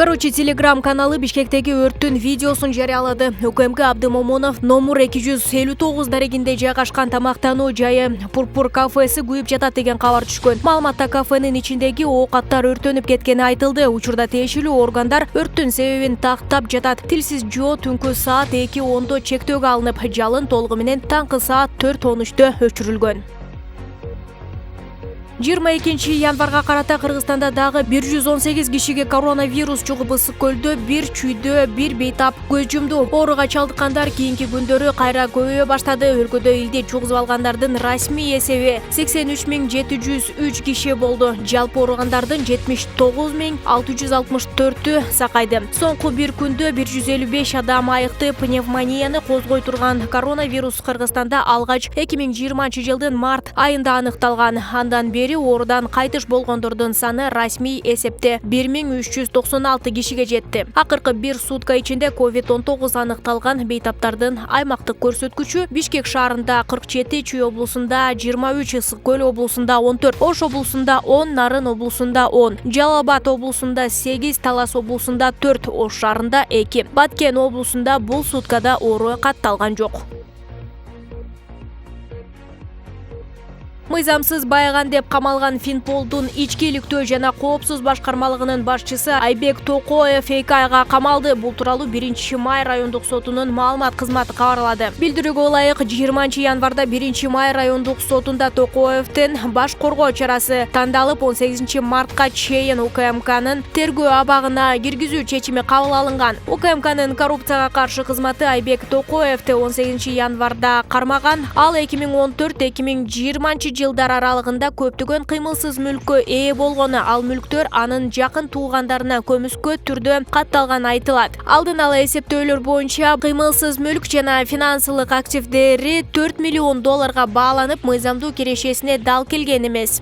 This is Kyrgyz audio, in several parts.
Телеграм-каналы Бишкектеги өрттүн видеосун жарыялады. УКМК Абдымомонов номер 259 дарегинде жайгашкан тамактануу жайы Пурпур кафеси күйүп жатат деген кабар түшкөн. Маалыматта кафенин ичиндеги оокаттар өртөнүп кеткени айтылды. Учурда тиешелүү органдар өрттүн себебин тактап жатат. Тилсиз жоо түнкү саат 2:10 чектөөгө алынып, жалын толугу менен таңкы саат 4:13 өчүрүлгөн. 22 январга карата Кыргызстанда дагы 118 кишиге коронавирус чугуп, ысык көлдө бир чүйдө бир бейтап көз жумду. Ооруга чалдыккандар кийинки күндөрү кайра көбөйө баштады. Өлкөдө илди чугузуп алгандардын расмий эсеби 83.703 киши болду. Жалпы ооругандардын 79.664 сакайды. Соңку бир күндө 155 адам айыкты. Пневмонияны козгой турган коронавирус Кыргызстанда алгач 2020-жылдын март айында аныкталган. Андан бери оорудан кайтыш болгондордун саны расмий эсепте 1396 кишиге жетти. Акыркы бир сутка ичинде COVID-19 аныкталган бейтаптардын аймактык көрсөткүчү Бишкек шаарында 47, Чүй облусунда 23, Ысык көл облусунда 14, Ош облусунда 10, Нарын облусунда 10, Жалал Абад облусунда 8, Талас облусунда 4, Ош шаарында 2. Баткен облусунда бул суткада оору катталган жок. Мыйзамсыз байыган деп камалган Финполдун ички иликтөө жана коопсуз башкармалыгынын башчысы Айбек Токоев 2 айга камалды. Бул тууралуу 1-май райондук сотунун маалымат кызматы кабарлады. Билдирүүгө ылайык 20 январда 1-май райондук сотунда Токоевдин баш коргоо чарасы тандалып, 18 мартка чейин УКМКнын тергөө абагына киргизүү чечими кабыл алынган. УКМКнын коррупцияга каршы кызматы Айбек Токоевди 18 январда кармаган. Ал 2014-2020 жылдар аралыгында көптөгөн кыймылсыз мүлккө ээ болгону, ал мүлктөр анын жакын туугандарына көмүскө түрдө катталган айтылат. Алдын ала эсептөөлөр боюнча кыймылсыз мүлк жана финансылык активдери 4 миллион долларга бааланып, мыйзамдуу кирешесине дал келген эмес.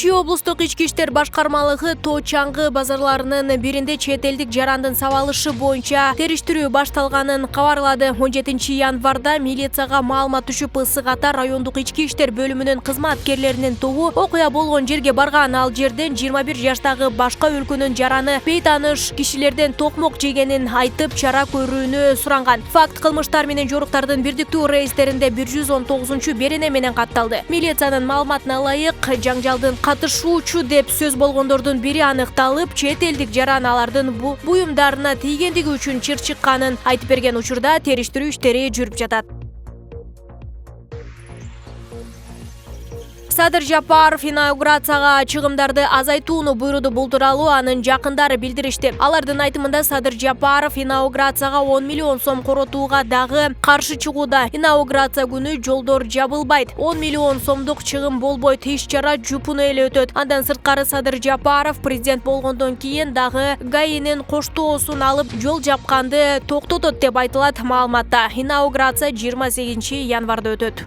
Чүй облустук ички иштер башкармалыгы Тоо чаңгы базарларынын биринде чет элдик жарандын сабалышы боюнча териштирүү башталганын кабарлады. 17 январда милицияга маалымат түшүп, Ысык Ата райондук ички иштер бөлүмүнүн кызматкерлеринин тобу окуя болгон жерге барган. Ал жерден 21 жаштагы башка өлкөнүн жараны бейтааныш кишилерден токмок жегенин айтып, чара көрүүнү суранган. Факт кылмыштар менен жоруктардын бирдиктүү рейстеринде 110 менен катталды. Милициянын маалыматына ылайык, жаңжалдын катышуучу деп сөз болгондордун бири аныкталып, чет элдик жаран алардын буюмдарына тийгендиги үчүн чыкканын айтып берген. Учурда териштирүү иштери жүрүп жатат. Садыр Жапаров инаугурацияга чыгымдарды азайтууну буйруду. Бул тууралуу анын жакындары билдиришти. Алардын айтымында Садыр Жапаров инаугурацияга 10 миллион сом коротууга дагы каршы чыгууда. Инаугурация күнү жолдор жабылбайт. 10 миллион сомдук чыгым болбойт, иш-чара жупуну эле өтөт. Андан сырткары Садыр Жапаров президент болгондон кийин дагы ГАИнин коштоосун алып, жол жапканды токтотот деп айтылат маалыматта. Инаугурация 28 январда өтөт.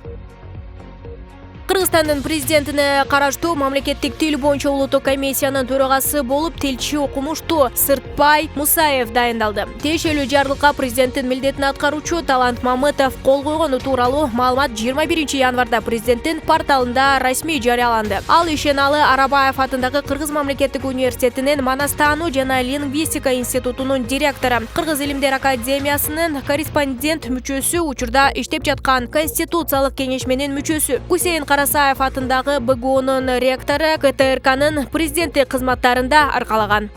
Кыргызстандын президентине караштуу мамлекеттик тил боюнча улуттук комиссиянын төрагасы болуп тилчи окумуштуу Сыртбай Мусаев дайындалды. Тиешелүү жарлыкка президенттин милдетин аткаруучу Талант Мамытов кол койгону тууралуу маалымат 21 январда президенттин порталында расмий жарыяланды. Ал Ишеналы Арабаев атындагы Кыргыз мамлекеттик университетинин Манастануу жана лингвистика институтунун директору, Кыргыз илимдер академиясынын корреспондент мүчөсү, учурда иштеп жаткан Конституциялык кеңешменин мүчөсү, Гусейн Карасаев атындагы БГУнун ректору, КТРКнын президенттик кызматтарында аркалаган.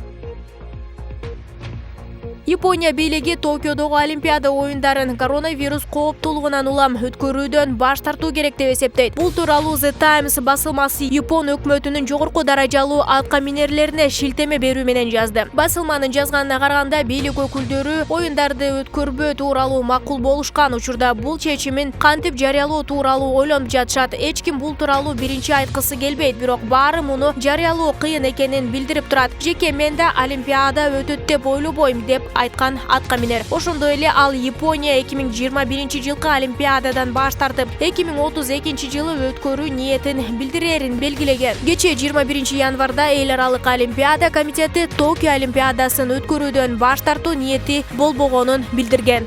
Япония бийлиги Токиодогу Олимпиада оюндарын коронавирус кооптуулугунан улам өткөрүүдөн баш тартуу керек деп эсептейт. Бул тууралуу The Times басылмасы Япон өкмөтүнүн жогорку даражалуу атка минерлерине шилтеме берүү менен жазды. Басылманын жазганына караганда, бийлик өкүлдөрү оюндарды өткөрбөө тууралуу макул болушкан. Учурда бул чечимин кантип жарыялоо тууралуу ойлонуп жатышат. Эч ким бул тууралуу биринчи айткысы келбейт, бирок баары муну жарыялоо кыйын экенин билдирип турат. Жеке мен да Олимпиада өтөт деп ойлобойм деп айткан атка минер. Ошондой эле ал Япония 2021 жылкы Олимпиададан баш тартып, 2032 жылы өткөрүү ниетин билдирерин белгилеген. Кечээ 21 январда эл аралык Олимпиада комитети Токио Олимпиадасын өткөрүүдөн баш тартуу ниети болбогонун билдирген.